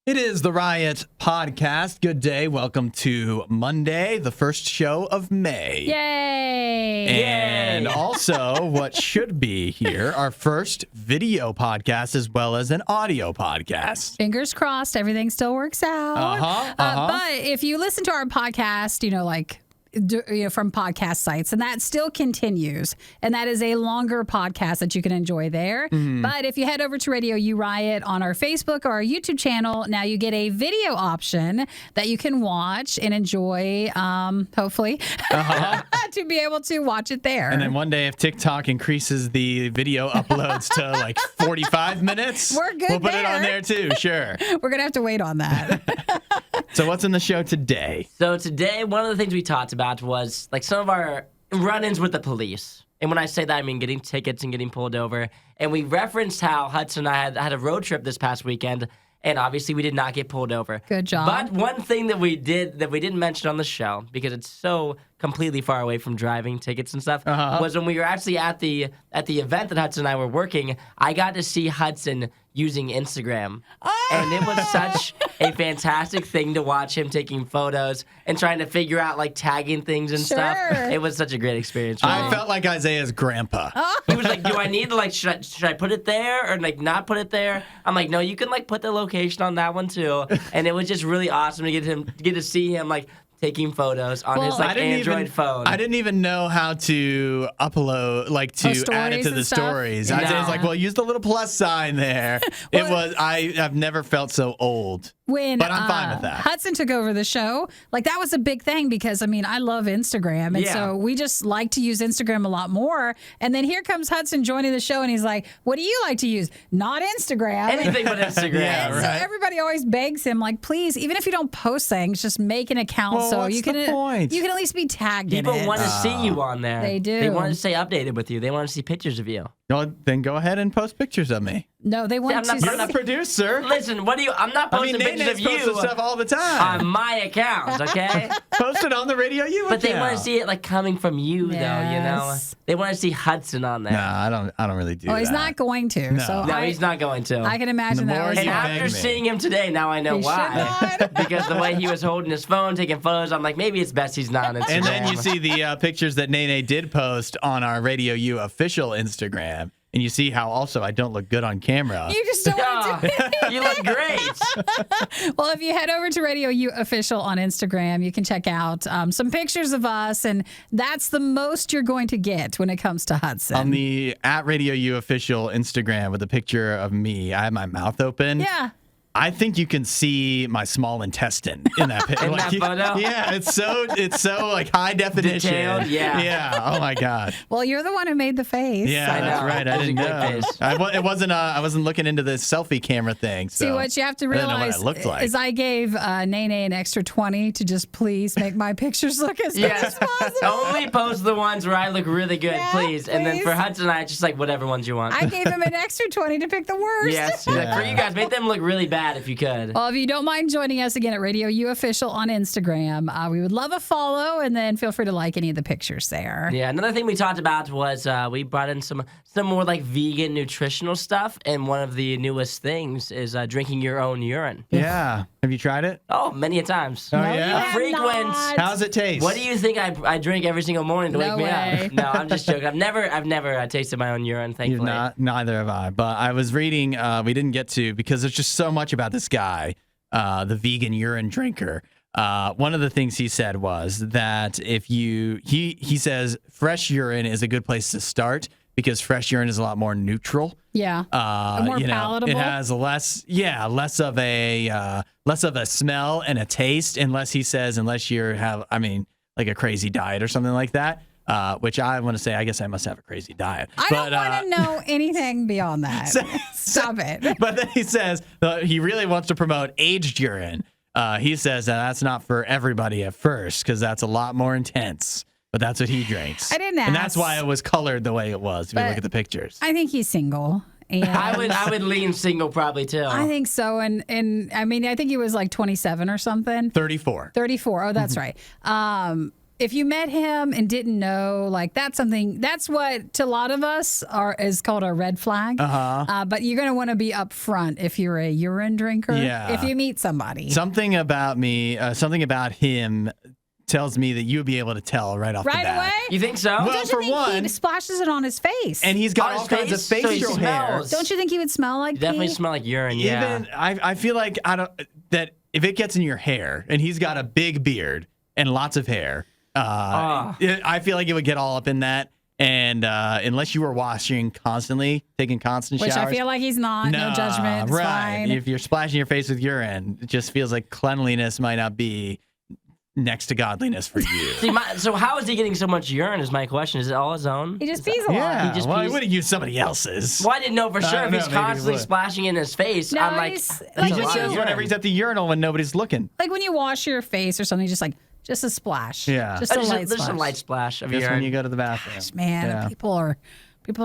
It is the RIOT podcast. Good day. Welcome to Monday, the first show of May. Yay! And also, what should be here, our first video podcast as well as an audio podcast. Fingers crossed, everything still works out. But if you listen to our podcast, from podcast sites, and that still continues, and that is a longer podcast that you can enjoy there. But if you head over to RadioU RIOT on our Facebook or our YouTube channel, now you get a video option that you can watch and enjoy, hopefully, to be able to watch it there. And then one day, if TikTok increases the video uploads to like 45 minutes, we're good. We'll put it on there too, sure. We're going to have to wait on that. So what's in the show today? So today, one of the things we talked about was like some of our run-ins with the police. And when I say that, I mean getting tickets and getting pulled over. And we referenced how Hudson and I had a road trip this past weekend, and obviously we did not get pulled over. Good job. But one thing that we didn't mention on the show, because it's so completely far away from driving tickets and stuff, was when we were actually at the event that Hudson and I were working, I got to see Hudson using Instagram. And it was such a fantastic thing to watch him taking photos and trying to figure out, like, tagging things and stuff. It was such a great experience for me. I felt like Isaiah's grandpa. He was like, do I need to, like, should I put it there or, like, not put it there? I'm like, no, you can, like, put the location on that one, too. And it was just really awesome to get to see him, like, taking photos on his like Android phone. I didn't even know how to upload, like to add it to the stories. No. I was like, well, use the little plus sign there. I've never felt so old. But I'm fine with that. Hudson took over the show, like that was a big thing because, I mean, I love Instagram. And so we just like to use Instagram a lot more. And then here comes Hudson joining the show and he's like, what do you like to use? Not Instagram. Anything but Instagram. Yeah, So everybody always begs him, like, please, even if you don't post things, just make an account so you can at least be tagged in it. People want to see you on there. They do. They want to stay updated with you. They want to see pictures of you. Well, then go ahead and post pictures of me. No, they want to. You're the producer. Listen, I'm not posting pictures of you posting stuff all the time on my account, okay? Post it on the RadioU account. But they want to see it like coming from you, though. You know, they want to see Hudson on there. No, I don't really do that. He's not going to. No, he's not going to. I can imagine that. And after seeing him today, now I know why. Because the way he was holding his phone, taking photos, I'm like, maybe it's best he's not on Instagram. And then you see the pictures that Nene did post on our RadioU official Instagram. And you see how also I don't look good on camera. You just don't want to. You look great. Well, if you head over to RadioU Official on Instagram, you can check out some pictures of us, and that's the most you're going to get when it comes to Hudson. On the @RadioU Official Instagram with a picture of me, I have my mouth open. Yeah. I think you can see my small intestine in that picture. In that photo? Yeah, it's so like high definition. Detailed, yeah. Yeah. Oh my God. Well, you're the one who made the face. Yeah, that's right. I didn't know. I wasn't looking into the selfie camera thing. So see, what you have to I didn't know realize what I looked like. is I gave Nene an extra 20 to just please make my pictures look as good as possible. Only post the ones where I look really good, please. And then for Hudson and I, just like whatever ones you want. I gave him an extra 20 to pick the worst. Yes. Like, for you guys, make them look really bad if you could. Well, if you don't mind joining us again at RadioU Official on Instagram, we would love a follow, and then feel free to like any of the pictures there. Yeah, another thing we talked about was we brought in some more like vegan nutritional stuff, and one of the newest things is drinking your own urine. Yeah. Have you tried it? Oh, many a times. Oh, yeah? Frequent. How's it taste? What do you think I drink every single morning to wake me up? No, I'm just joking. I've never tasted my own urine, thankfully. You've not? Neither have I. But I was reading, we didn't get to, because there's just so much about this guy, the vegan urine drinker. One of the things he said was that if he says fresh urine is a good place to start because fresh urine is a lot more neutral. Yeah. More palatable. It has less of a smell and a taste, unless you have, like a crazy diet or something like that. Which I want to say, I guess I must have a crazy diet. I don't want to know anything beyond that. Stop it. But then he says he really wants to promote aged urine. He says that's not for everybody at first because that's a lot more intense. But that's what he drinks. I didn't ask. And that's why it was colored the way it was, if you look at the pictures. I think he's single. And I would lean single probably too. I think so. And I mean, I think he was like 27 or something. 34. 34. Oh, that's right. if you met him and didn't know, like that's what to a lot of us is called a red flag. But you're going to want to be upfront if you're a urine drinker. Yeah. If you meet somebody. Something about me, something about him tells me that you would be able to tell right off the bat. Right away? You think so? Well, Don't you for think one, he splashes it on his face? and he's got On all his kinds of face? So he facial hair. smells. Don't you think he would smell like Definitely pee? smell like urine. Yeah. Even I feel like that if it gets in your hair, and he's got a big beard and lots of hair, I feel like it would get all up in that. And unless you were washing constantly, taking constant Which showers, I feel like he's not. No judgment. It's right. fine. If you're splashing your face with urine, it just feels like cleanliness might not be next to godliness for you. See, so how is he getting so much urine is my question. Is it all his own? He just pees a lot. Yeah, He just well, he pees- wouldn't use somebody else's. Well, I didn't know for sure. don't If he's know, maybe he constantly would. splashing in his face, No, I'm like, he's- that's like He a just lot of says whenever urine. he's at the urinal when nobody's looking. Like when you wash your face or something, just a splash. Yeah. Just a light There's splash. a light splash of Just urine. when you go to the bathroom. Man, Yeah. people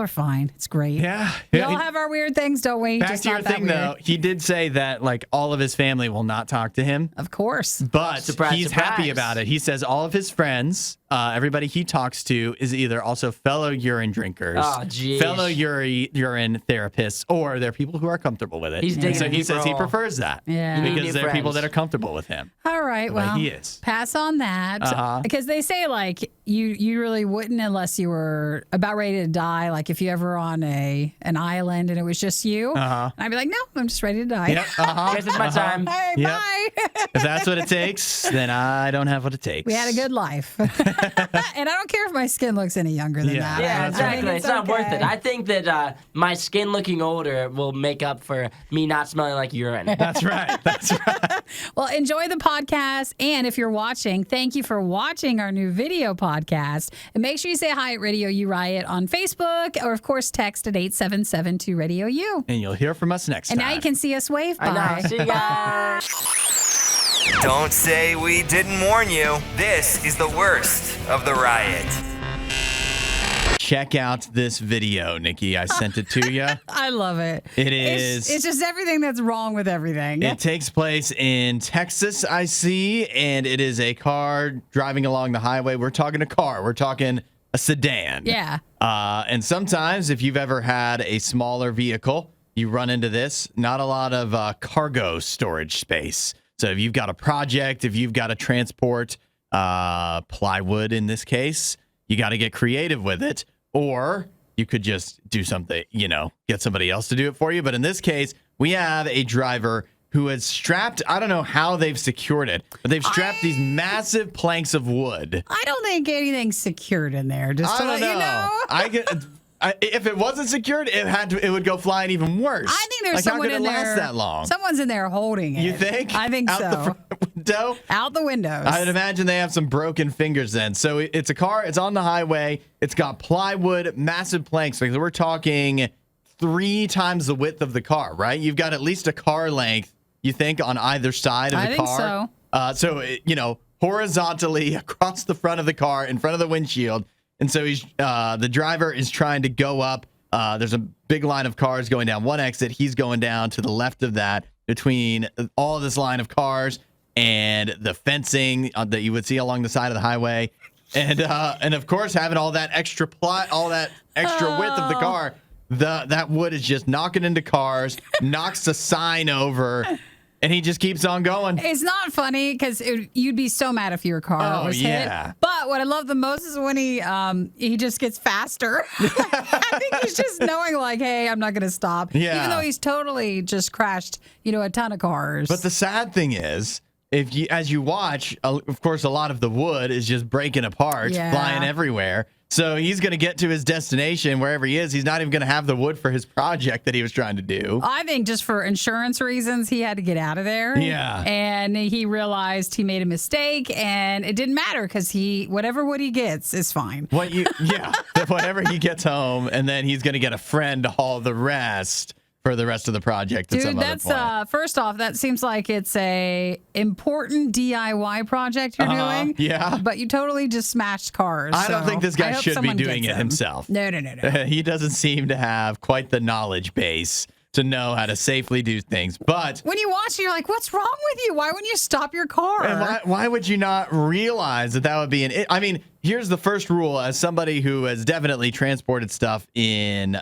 are fine. It's great. Yeah. We all have our weird things, don't we? Back Just to your not that thing, though. weird. He did say that like all of his family will not talk to him, Of course. but Surprise, he's happy surprise. about it. He says all of his friends, everybody he talks to, is either also fellow urine drinkers, Oh, geez. fellow urine therapists, or they're people who are comfortable with it. He's digging so a he deeper says he hole. prefers that Yeah. You need because new there are people friends. that are comfortable with him. All right. Like Well, he is. pass on that. Uh-huh. Because they say like you really wouldn't unless you were about ready to die. Like if you ever on an island and it was just you. Uh-huh. And I'd be like, no, I'm just ready to die. Yep. Uh-huh. Guess it's my time. Hey, Yep. bye. If that's what it takes, then I don't have what it takes. We had a good life. And I don't care if my skin looks any younger than Yeah. that. Yeah, I think exactly. It's not worth it. okay. I think that my skin looking older will make up for me not smelling like urine. That's right. That's right. Well, enjoy the podcast. And if you're watching, thank you for watching our new video podcast. And make sure you say hi at Radio U Riot on Facebook or, of course, text at 877 Radio U. And you'll hear from us next And time. now you can see us wave by. I know. See you guys. Don't say we didn't warn you. This is the worst of the riot. Check out this video, Nikki. I sent it to you. I love it. It is. It's just everything that's wrong with everything. It takes place in Texas, I see, and it is a car driving along the highway. We're talking a car. We're talking a sedan. Yeah. And sometimes, if you've ever had a smaller vehicle, you run into this. Not a lot of cargo storage space. So if you've got a project, if you've got to transport plywood in this case, you got to get creative with it. Or you could just do something, get somebody else to do it for you. But in this case, we have a driver who has strapped, I don't know how they've secured it, but they've strapped these massive planks of wood. I don't think anything's secured in there. Just to I don't let you know. if it wasn't secured, it would go flying even worse. I think there's like, someone how could in it last there. that long? Someone's in there holding it. You think? I think Out so. the front window? Out the windows. I would imagine they have some broken fingers then. So it's a car. It's on the highway. It's got plywood, massive planks. Like we're talking 3 times the width of the car, right? You've got at least a car length, you think, on either side of the I think car. so. So horizontally across the front of the car, in front of the windshield. And so the driver is trying to go up. There's a big line of cars going down one exit. He's going down to the left of that between all of this line of cars and the fencing that you would see along the side of the highway. And of course, having all that extra width of the car, that wood is just knocking into cars, knocks the sign over, and he just keeps on going. It's not funny because you'd be so mad if your car was yeah. hit. But what I love the most is when he just gets faster. I think he's just knowing like, hey, I'm not going to stop. Yeah. Even though he's totally just crashed, a ton of cars. But the sad thing is, as you watch, of course, a lot of the wood is just breaking apart, Yeah. flying everywhere. So he's going to get to his destination wherever he is. He's not even going to have the wood for his project that he was trying to do. I think just for insurance reasons, he had to get out of there. Yeah. And he realized he made a mistake, and it didn't matter because whatever wood he gets is fine. Whatever he gets home, and then he's going to get a friend to haul the rest for the rest of the project at some Dude, other that's point. first off, that seems like it's a important DIY project you're doing. Yeah. But you totally just smashed cars. I don't so think this I guy hope should be someone doing gets it him. himself. No. He doesn't seem to have quite the knowledge base to know how to safely do things. But when you watch it, you're like, what's wrong with you? Why wouldn't you stop your car? and why would you not realize that would be I mean, here's the first rule as somebody who has definitely transported stuff in,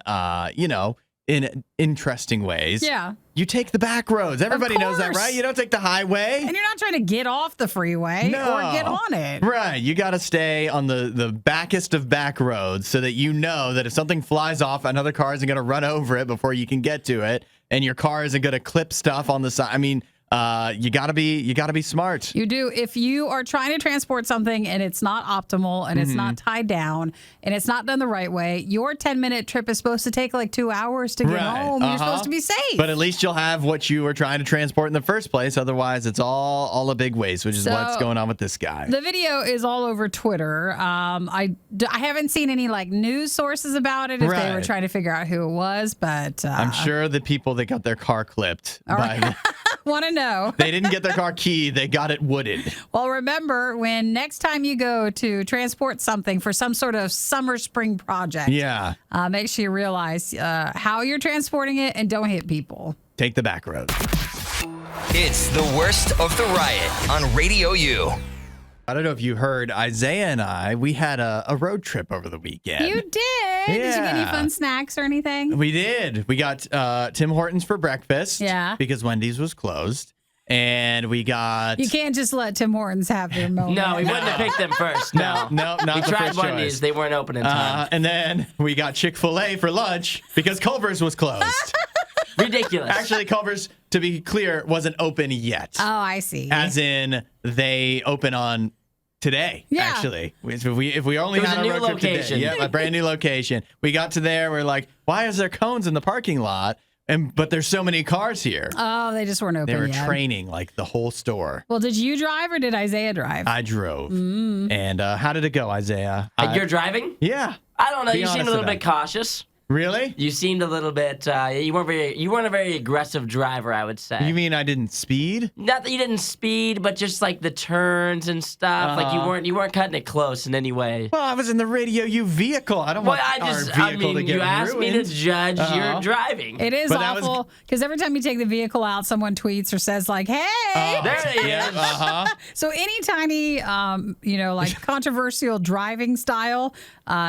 in interesting ways. Yeah. You take the back roads. Everybody knows that, right? You don't take the highway. And you're not trying to get off the freeway or get on it. Right. You got to stay on the backest of back roads so that you know that if something flies off, another car isn't going to run over it before you can get to it, and your car isn't going to clip stuff on the side. I mean, you gotta be smart. You do. If you are trying to transport something and it's not optimal and it's not tied down and it's not done the right way, your 10-minute trip is supposed to take like 2 hours to get home. You're supposed to be safe. But at least you'll have what you were trying to transport in the first place. Otherwise, it's all a big waste, which is what's going on with this guy. The video is all over Twitter. I haven't seen any like news sources about it if they were trying to figure out who it was, but I'm sure the people that got their car clipped want to know. They didn't get their car keyed. They got it wooded. Well, remember, when next time you go to transport something for some sort of summer spring project, make sure you realize how you're transporting it and don't hit people. Take the back road. It's the worst of the riot on Radio U. I don't know if you heard, Isaiah and I, we had a road trip over the weekend. You did? Yeah. Did you get any fun snacks or anything? We did. We got Tim Hortons for breakfast. Yeah. Because Wendy's was closed. And we got... You can't just let Tim Hortons have their moment. No, he wouldn't have picked them first. No, not he the tried first Wendy's. choice. They weren't open in time. And then we got Chick-fil-A for lunch because Culver's was closed. Ridiculous. Actually, Culver's, to be clear, wasn't open yet. Oh, I see. As in, they open on... Today, actually. If we only had a road trip today. Yeah, a brand new location. We got to there. We're like, why is there cones in the parking lot? But there's so many cars here. Oh, they just weren't open yet. They were training like the whole store. Well, did you drive or did Isaiah drive? I drove. And how did it go, Isaiah? You're driving? Yeah. I don't know. You seem a little bit cautious. Really? You seemed a little bit. You weren't a very aggressive driver, I would say. You mean I didn't speed? Not that you didn't speed, but just like the turns and stuff. Like you weren't cutting it close in any way. Well, I was in the Radio U vehicle. I don't want our vehicle to get you asked ruined. me to judge your driving. It is awful because every time you take the vehicle out, someone tweets or says like, "Hey, there it is." So any tiny, like controversial driving style,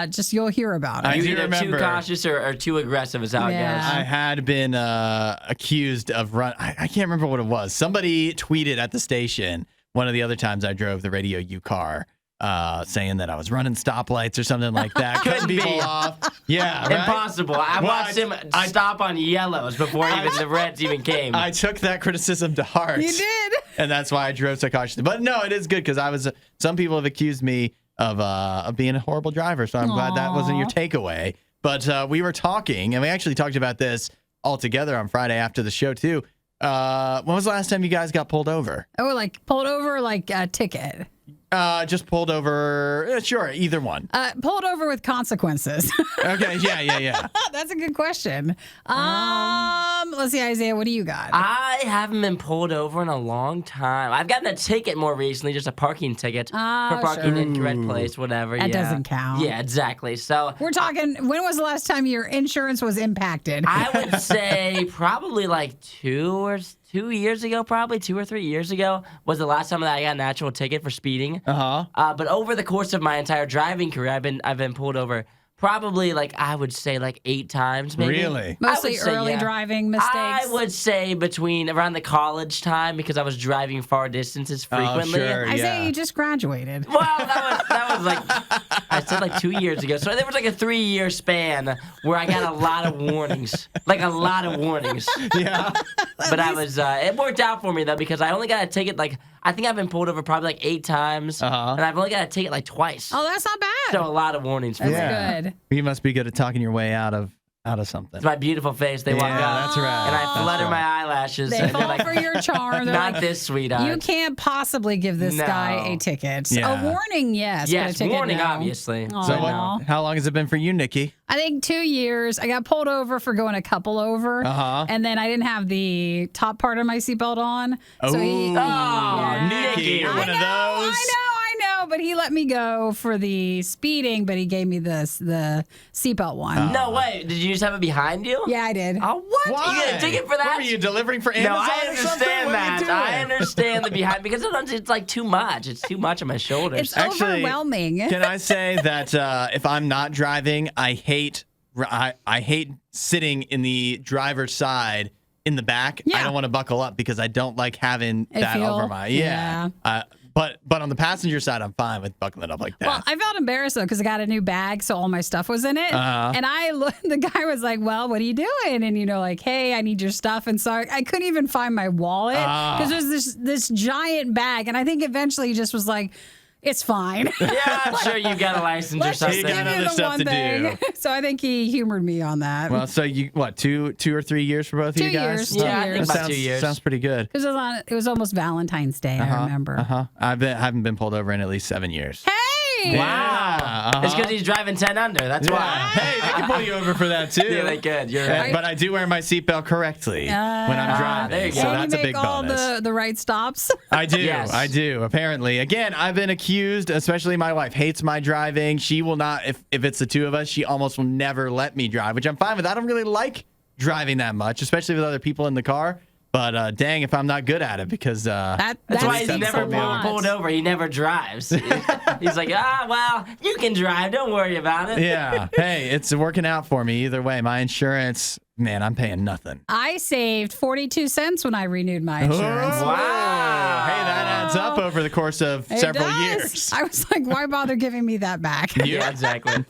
just you'll hear about it. I do You're either remember. too cautious or too aggressive is how it goes. I had been accused of I can't remember what it was. Somebody tweeted at the station one of the other times I drove the Radio U car, saying that I was running stoplights or something like that. Cutting people off. Yeah, right? Impossible. I watched him stop on yellows before even the reds even came. I took that criticism to heart. You did. And that's why I drove so cautiously. But no, it is good because some people have accused me of being a horrible driver. So I'm glad that wasn't your takeaway. But we were talking, and we actually talked about this all together on Friday after the show, too. When was the last time you guys got pulled over? Oh, like pulled over, like a ticket? Just pulled over. Sure, either one. Pulled over with consequences. Okay, yeah. That's a good question. Let's see, Isaiah, what do you got? I haven't been pulled over in a long time. I've gotten a ticket more recently, just a parking ticket for parking in incorrect place, whatever. That doesn't count. Yeah, exactly. So we're talking, when was the last time your insurance was impacted? I would say probably like 2 or 3 years ago was the last time that I got an actual ticket for speeding. But over the course of my entire driving career, I've been pulled over probably I would say 8 times maybe. Really? Mostly early driving mistakes? I would say around the college time because I was driving far distances frequently. Oh, sure, Isaiah, you just graduated. Well, that was I said 2 years ago. So there was a 3-year span where I got a lot of warnings. A lot of warnings. Yeah. But I was, it worked out for me though because I only got a ticket I think I've been pulled over probably 8 times. And I've only got a ticket twice. Oh, that's not bad. So a lot of warnings for me. That's good. You must be good at talking your way out of something. It's my beautiful face. They walk up. That's right. And I flutter my eyelashes. They and fall for your charm. They're not this, sweetheart. You can't possibly give this guy a ticket. Yeah. A warning, yes. Yes, but a ticket, warning, no. obviously. Oh, So no. how long has it been for you, Nikki? I think 2 years. I got pulled over for going a couple over. And then I didn't have the top part of my seatbelt on. So Nikki, you're one of those. I know. but he let me go for the speeding, but he gave me the seatbelt one. No way. Did you just have it behind you? Yeah, I did. Oh, what? Why? You get a ticket for that? What, were you delivering for Amazon? No, I or something? understand What are you that. I doing? understand the behind because sometimes it's like too much. It's too much on my shoulders. It's Actually, overwhelming. Can I say that if I'm not driving, I hate sitting in the driver's side in the back. Yeah. I don't want to buckle up because I don't like having I that feel- over my But on the passenger side, I'm fine with buckling up like that. Well, I felt embarrassed though because I got a new bag, so all my stuff was in it. And the guy was like, "Well, what are you doing?" And like, "Hey, I need your stuff." And so I couldn't even find my wallet because there's this giant bag, and I think eventually he just was like, "It's fine." Yeah, I'm sure you got a license or Let's just something. give other you the stuff one to thing. do. So I think he humored me on that. Well, so you what? 2 or 3 years for both of you 2 guys? years. Yeah, I think That about 2 years. Sounds pretty good. Because it was almost Valentine's Day, I remember. I haven't been pulled over in at least 7 years. Hey! Wow. It's because he's driving 10 under. That's why. Hey, they can pull you over for that too. Yeah, they could. You're right. But I do wear my seatbelt correctly when I'm driving. there you go. So And that's you a big make all bonus. the right stops. I do. Yes. I do. Apparently. Again, I've been accused, especially my wife hates my driving. She will not, if it's the two of us, she almost will never let me drive, which I'm fine with. I don't really like driving that much, especially with other people in the car. But dang, if I'm not good at it, because That's why he's never pulled over. He never drives. He's like, well, you can drive. Don't worry about it. Yeah. Hey, it's working out for me either way. My insurance, man, I'm paying nothing. I saved 42 cents when I renewed my insurance. Oh, Wow. Hey, that adds up over the course of It several does. years. I was like, why bother giving me that back? Yeah, exactly.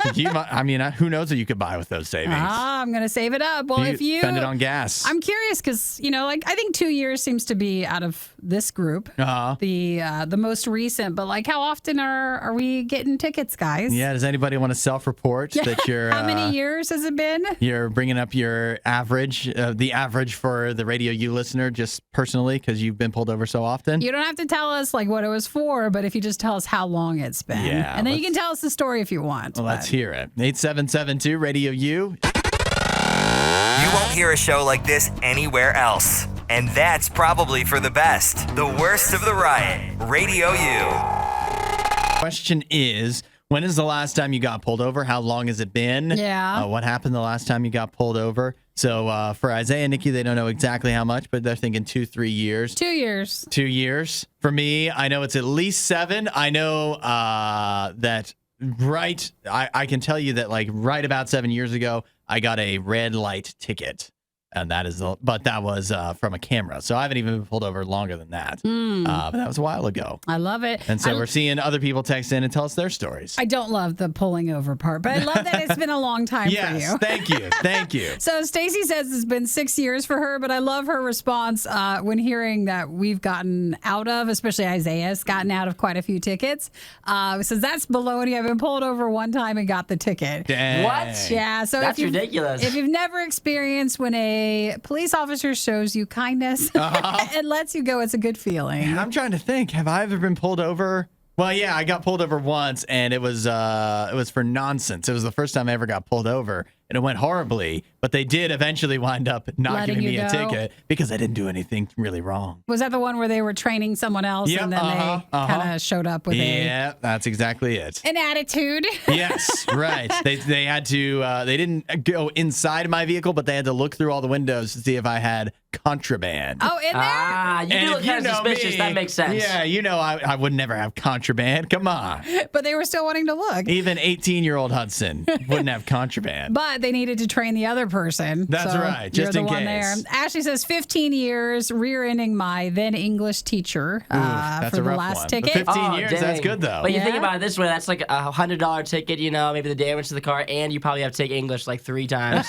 Who knows what you could buy with those savings? I'm going to save it up. Well, if you spend it on gas. I'm curious because, I think 2 years seems to be out of this group, the most recent. But how often are we getting tickets, guys? Yeah. Does anybody want to self-report that you're? How many years has it been? You're bringing up your average, the average for the Radio U listener, just personally, because you've been pulled over so often. You don't have to tell us what it was for, but if you just tell us how long it's been. Yeah, And then you can tell us the story if you want. Well, let's hear it. 8772 Radio U. You won't hear a show like this anywhere else. And that's probably for the best. The worst of the riot. Radio U. Question is, when is the last time you got pulled over? How long has it been? Yeah. What happened the last time you got pulled over? So for Isaiah and Nikki, they don't know exactly how much, but they're thinking 2-3 years. 2 years. 2 years. For me, I know it's at least 7. I know that I can tell you that right about 7 years ago, I got a red light ticket. And that was from a camera. So I haven't even been pulled over longer than that. But that was a while ago. I love it. And so we're seeing other people text in and tell us their stories. I don't love the pulling over part, but I love that it's been a long time for Yes, you. thank you. Thank you. So Stacy says it's been 6 years for her, but I love her response when hearing that we've gotten out of, especially Isaiah's gotten out of quite a few tickets. Says that's baloney. I've been pulled over one time and got the ticket. Dang. What? Yeah, so That's ridiculous. If you've never experienced when a police officer shows you kindness and lets you go, it's a good feeling. I'm trying to think. Have I ever been pulled over? Well, yeah, I got pulled over once, and it was for nonsense. It was the first time I ever got pulled over, and it went horribly. But they did eventually wind up not Letting giving me you a go? ticket because I didn't do anything really wrong. Was that the one where they were training someone else Yep, and then they kind of showed up with Yeah, that's exactly it. an attitude? Yes, right. They had to. They didn't go inside my vehicle, but they had to look through all the windows to see if I had contraband. Oh, in there? You do look if kind of suspicious. me, That makes sense. Yeah, I would never have contraband. Come on. But they were still wanting to look. Even 18-year-old Hudson wouldn't have contraband. But they needed to train the other person. That's so right, You're just the in one case. there. Ashley says 15 years rear-ending my then English teacher that's for a the rough last one. But ticket. 15 years, that's dang. good, though. But you think Yeah. about it this way, that's like a $100 ticket, maybe the damage to the car, and you probably have to take English 3 times.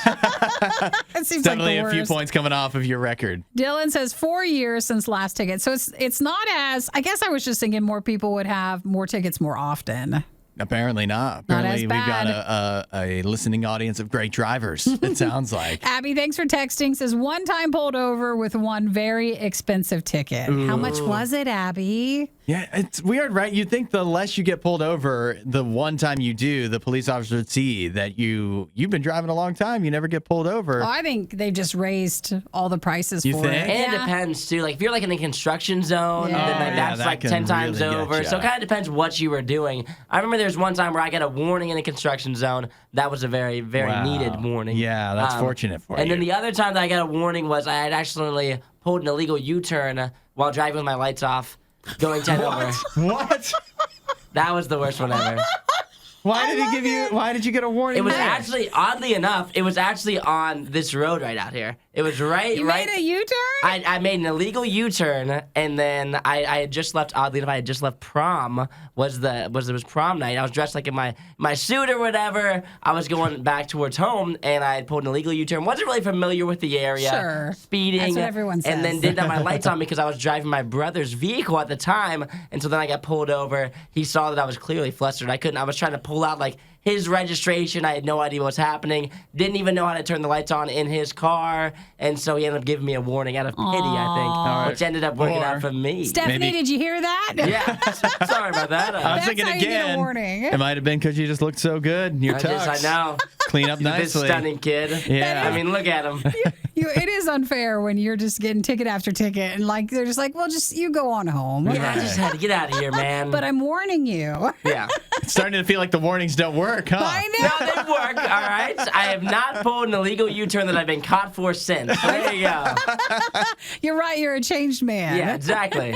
It seems Definitely like the a few worst. points coming off of your record. Dylan says 4 years since last ticket. So it's not as, I guess I was just thinking more people would have more tickets more often. Apparently not. Apparently as we've got bad. a listening audience of great drivers, it sounds like. Abby, thanks for texting. Says one time pulled over with one very expensive ticket. How much was it, Abby? Yeah, it's weird, right? You'd think the less you get pulled over, the one time you do, the police officer would see that you've been driving a long time, you never get pulled over. Oh, I think they've just raised all the prices You for think? it. And it depends too. Like if you're like in a construction zone, Yeah. then like Yeah, that's that like can 10 times really get over. ya. So it kind of depends what you were doing. I remember there's one time where I got a warning in a construction zone. That was a very, very Wow. needed warning. Yeah, that's fortunate for you. And then the other time that I got a warning was I had accidentally pulled an illegal U-turn while driving with my lights off, going 10 over. What? That was the worst one ever. Why did you get a warning? It was there? actually, oddly enough, it was actually on this road right out here. It was right. You made a U-turn? I made an illegal U-turn, and then I had just left. Oddly enough, I had just left prom. It was prom night. I was dressed like in my suit or whatever. I was going back towards home, and I had pulled an illegal U-turn. Wasn't really familiar with the area. Sure. Speeding. That's what everyone says. And then didn't have my lights on because I was driving my brother's vehicle at the time, and so then I got pulled over. He saw that I was clearly flustered. I was trying to pull out like his registration. I had no idea what was happening. Didn't even know how to turn the lights on in his car. And so he ended up giving me a warning out of pity, I think, which ended up working out for me. Stephanie, did you hear that? Yeah. Sorry about that. I was That's thinking how you get a again. warning. It might have been because you just looked so good in your tux. I know. Clean up This nicely. stunning kid. Yeah. I mean, look at him. It is unfair when you're just getting ticket after ticket and like they're just like, well, just you go on home. Yeah, I just had to get out of here, man. But I'm warning you. yeah. It's starting to feel like the warnings don't work, huh? I No, know. they work, all right? I have not pulled an illegal U-turn that I've been caught for since. So there you go. You're right. You're a changed man. Yeah, exactly.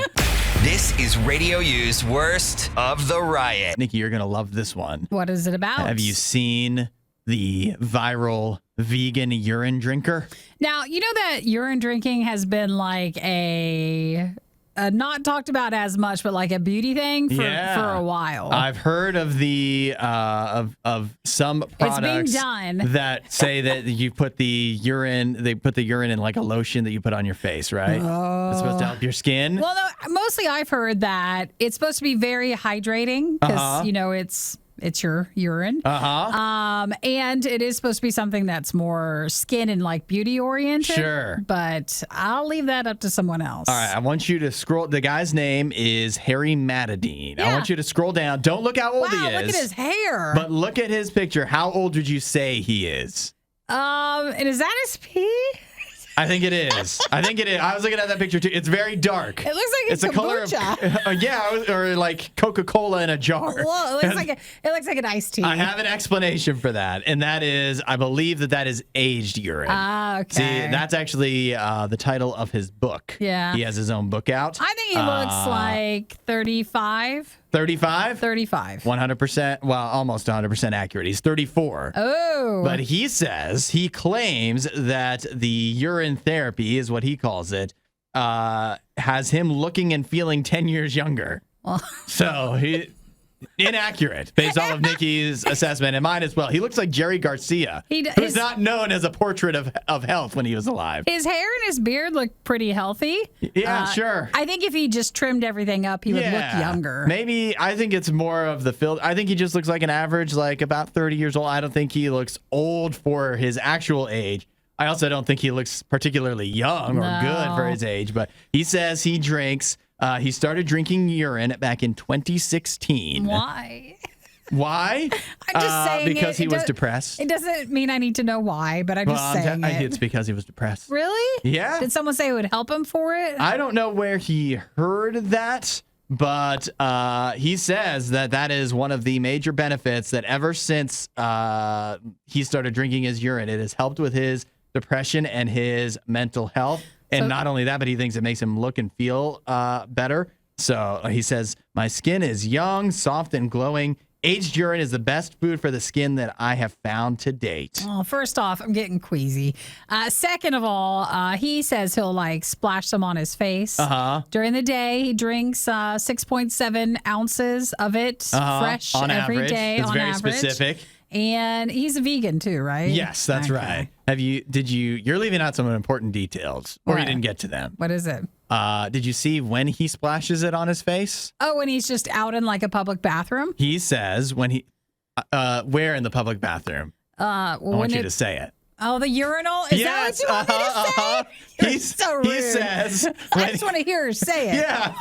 This is Radio U's Worst of the Riot. Nikki, you're going to love this one. What is it about? Have you seen the viral vegan urine drinker? Now, you know that urine drinking has been like a not talked about as much, but like a beauty thing for a while. I've heard of the of some products done. that say that you put the urine, they put the urine in like a lotion that you put on your face, right? It's supposed to help your skin. Well, no, mostly I've heard that it's supposed to be very hydrating because, you know, it's your urine. And it is supposed to be something that's more skin and like beauty oriented. Sure. But I'll leave that up to someone else. All right, I want you to scroll. The guy's name is Harry Matadine. I Yeah. want you to scroll down. Don't look how old he Wow, is. look at his hair. But look at his picture. How old would you say he is? And is that his pee? I think it is. I was looking at that picture too. It's very dark. It looks like it's the color of yeah, or like Coca-Cola in a jar. Well, it looks like an iced tea. I have an explanation for that, and that is, I believe that is aged urine. Ah, okay. See, that's actually the title of his book. Yeah. He has his own book out. I think he looks like 35. 35? 35. 100%, well, almost 100% accurate. He's 34. Oh. But he claims that the urine therapy is what he calls it, has him looking and feeling 10 years younger. So inaccurate based off of Nikki's assessment and mine as well. He looks like Jerry Garcia, who's not known as a portrait of health when he was alive. His hair and his beard look pretty healthy. Yeah, sure. I think if he just trimmed everything up, he would look younger. Maybe, I think it's more of the filter. I think he just looks like an average, like about 30 years old. I don't think he looks old for his actual age. I also don't think he looks particularly young or good for his age, but he says he drinks. He started drinking urine back in 2016. Why? Why? I'm just saying because he was depressed. It doesn't mean I need to know why, but I'm just saying it. It's because he was depressed. Really? Yeah. Did someone say it would help him for it? I don't know where he heard that, but he says that is one of the major benefits that ever since he started drinking his urine, it has helped with his depression and his mental health. And not only that, but he thinks it makes him look and feel better. So he says, my skin is young, soft, and glowing. Aged urine is the best food for the skin that I have found to date. Well, first off, I'm getting queasy. Second of all, he says he'll like splash some on his face. During the day, he drinks 6.7 ounces of it fresh on every average. day. It's on very average. specific. And he's a vegan too, right? Yes, that's right. You're leaving out some important details, or you What? didn't get to them. What is it? Did you see when he splashes it on his face? Oh, when he's just out in like a public bathroom? He says when he, where in the public bathroom? I want you to say it. Oh, the urinal? Is that what you want me to say? So rude. He says... I just want to hear her say it. Yeah.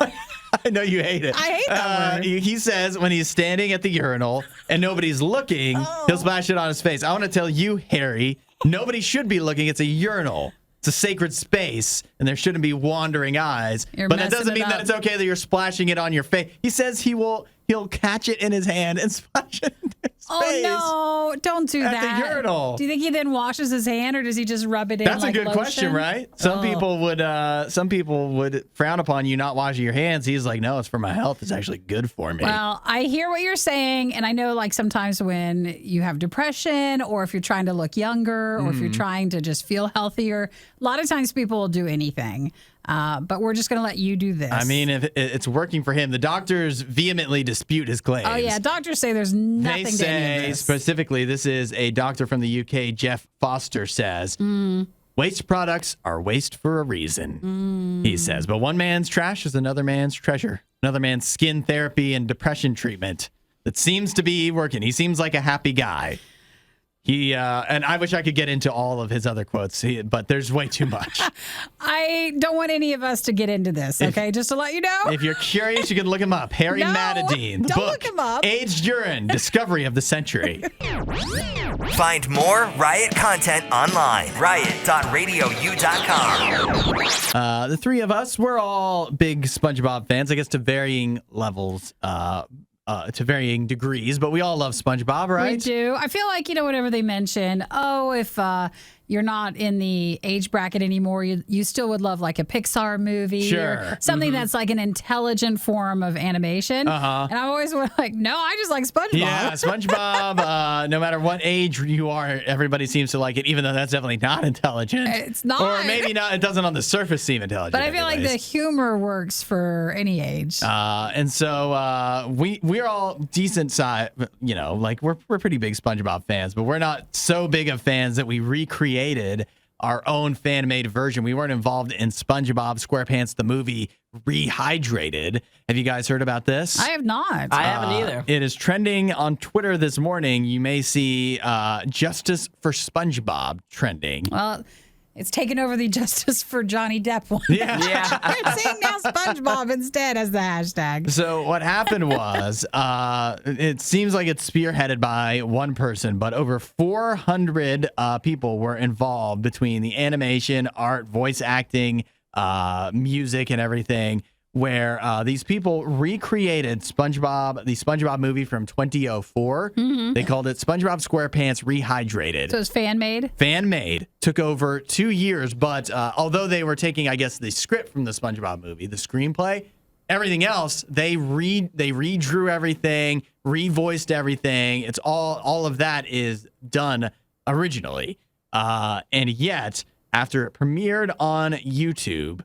I know you hate it. I hate that word. He says when he's standing at the urinal and nobody's looking, he'll splash it on his face. I want to tell you, Harry, nobody should be looking. It's a urinal. It's a sacred space, and there shouldn't be wandering eyes. But that doesn't mean that it's okay that you're splashing it on your face. He says he'll catch it in his hand and splash it in his face. Oh, no. Don't do that. At the urinal. Do you think he then washes his hand, or does he just rub it in That's like a good lotion? question, right? Some people would frown upon you not washing your hands. He's like, no, it's for my health. It's actually good for me. Well, I hear what you're saying, and I know like sometimes when you have depression, or if you're trying to look younger, or if you're trying to just feel healthier, a lot of times people will do anything. But we're just going to let you do this. I mean, if it's working for him, the doctors vehemently dispute his claims. Oh, yeah. Doctors say there's nothing to any of this. Specifically, this is a doctor from the UK, Jeff Foster, says, waste products are waste for a reason, he says. But one man's trash is another man's treasure, another man's skin therapy and depression treatment that seems to be working. He seems like a happy guy. He and I wish I could get into all of his other quotes, but there's way too much. I don't want any of us to get into this, okay? Just to let you know. If you're curious, you can look him up. Harry Matadine. The don't book, look him up. Aged Urine, Discovery of the Century. Find more Riot content online. riot.radiou.com. The three of us, we're all big SpongeBob fans, I guess to varying levels, to varying degrees, but we all love SpongeBob, right? We do. I feel like, whenever they mention, if you're not in the age bracket anymore, you still would love like a Pixar movie or something that's like an intelligent form of animation. And I always was like, no, I just like SpongeBob. Yeah, SpongeBob, no matter what age you are, everybody seems to like it, even though that's definitely not intelligent. It's not. Or maybe not. It doesn't on the surface seem intelligent. But I feel like the humor works for any age. And so we're all decent size, like we're pretty big SpongeBob fans, but we're not so big of fans that we recreated our own fan-made version. We weren't involved in SpongeBob SquarePants the movie Rehydrated. Have you guys heard about this? I have not. I haven't either. It is trending on Twitter this morning. You may see Justice for SpongeBob trending. Well, it's taken over the Justice for Johnny Depp one. Yeah. We're seeing now SpongeBob instead as the hashtag. So what happened was, it seems like it's spearheaded by one person, but over 400 people were involved between the animation, art, voice acting, music, and everything, where these people recreated the SpongeBob movie from 2004. They called it SpongeBob SquarePants Rehydrated. So it's fan-made? Fan-made. Took over 2 years, but although they were taking, I guess, the script from the SpongeBob movie, the screenplay, everything else, they redrew everything, revoiced everything. It's all of that is done originally. And yet, after it premiered on YouTube,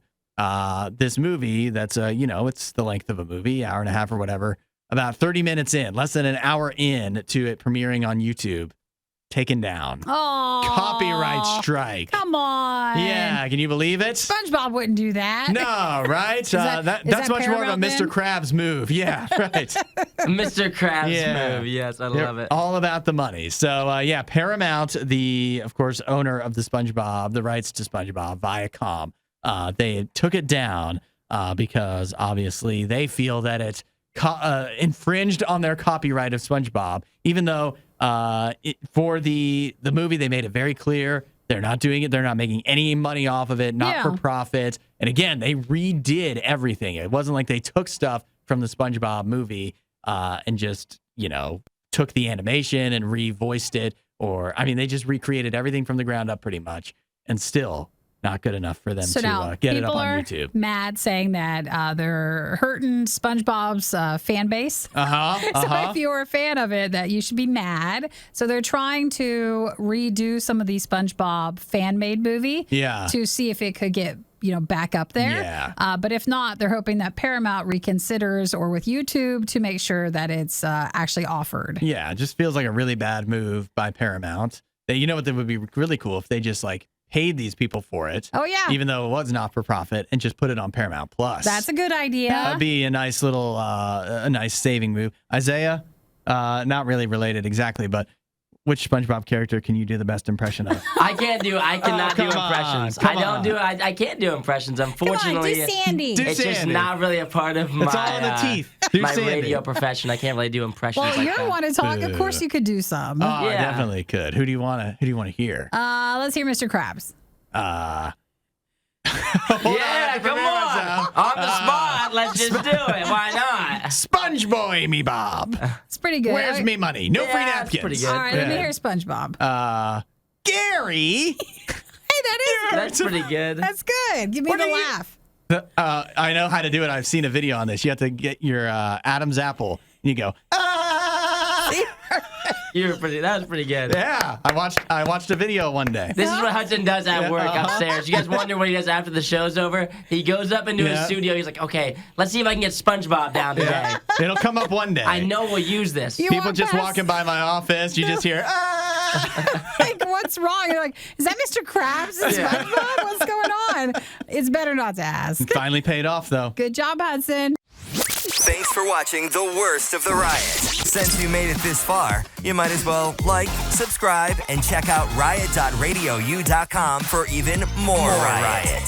this movie that's, it's the length of a movie, hour and a half or whatever, about 30 minutes in, less than an hour in to it premiering on YouTube, taken down. Oh, copyright strike. Come on. Yeah, can you believe it? SpongeBob wouldn't do that. No, right? That's much more of a Mr. Krabs move. Yeah, right. Mr. Krabs move. Yes, I love it. All about the money. So, Paramount, of course, owner of the rights to SpongeBob, Viacom, they took it down because obviously they feel that it infringed on their copyright of SpongeBob, even though for the movie they made it very clear they're not doing it. They're not making any money off of it, not for profit. And again, they redid everything. It wasn't like they took stuff from the SpongeBob movie and just, took the animation and revoiced it. They just recreated everything from the ground up pretty much, and still not good enough for them to get it up on YouTube. People are mad saying that they're hurting SpongeBob's fan base. So if you're a fan of it, that you should be mad. So they're trying to redo some of the SpongeBob fan-made movie to see if it could get back up there. Yeah. But if not, they're hoping that Paramount reconsiders, or with YouTube, to make sure that it's actually offered. Yeah, it just feels like a really bad move by Paramount. That, what would be really cool if they just paid these people for it. Oh, yeah. Even though it was not for profit, and just put it on Paramount Plus. That's a good idea. That'd be a nice little, a nice saving move. Isaiah, not really related exactly, but which SpongeBob character can you do the best impression of? I cannot do impressions. I can't do impressions. Unfortunately, Come on, do Sandy. It's just not really a part of It's all in the teeth. Do my Sandy. radio profession. I can't really do impressions. Well, like you that. want to talk? Of course, you could do some. Oh, I definitely could. Who do you want to hear? Let's hear Mr. Krabs. Yeah, come on the spot. Let's just do it. Why not? Sponge Boy me Bob. It's pretty good. Where's me money? No free that's napkins. pretty good. All right, let me hear SpongeBob. Gary. Hey, That's pretty good. that's good. Give me the laugh. I know how to do it. I've seen a video on this. You have to get your Adam's apple. And you go, That was pretty good. Yeah, I watched a video one day. This is what Hudson does at work upstairs. You guys wonder what he does after the show's over? He goes up into his studio. He's like, okay, let's see if I can get SpongeBob down today. It'll come up one day. I know we'll use this. People just walking by my office, you just hear, Like, what's wrong? You're like, is that Mr. Krabs and SpongeBob? What's going on? It's better not to ask. Finally paid off, though. Good job, Hudson. Thanks for watching the worst of the riot. Since you made it this far, you might as well like, subscribe, and check out riot.radiou.com for even more riot.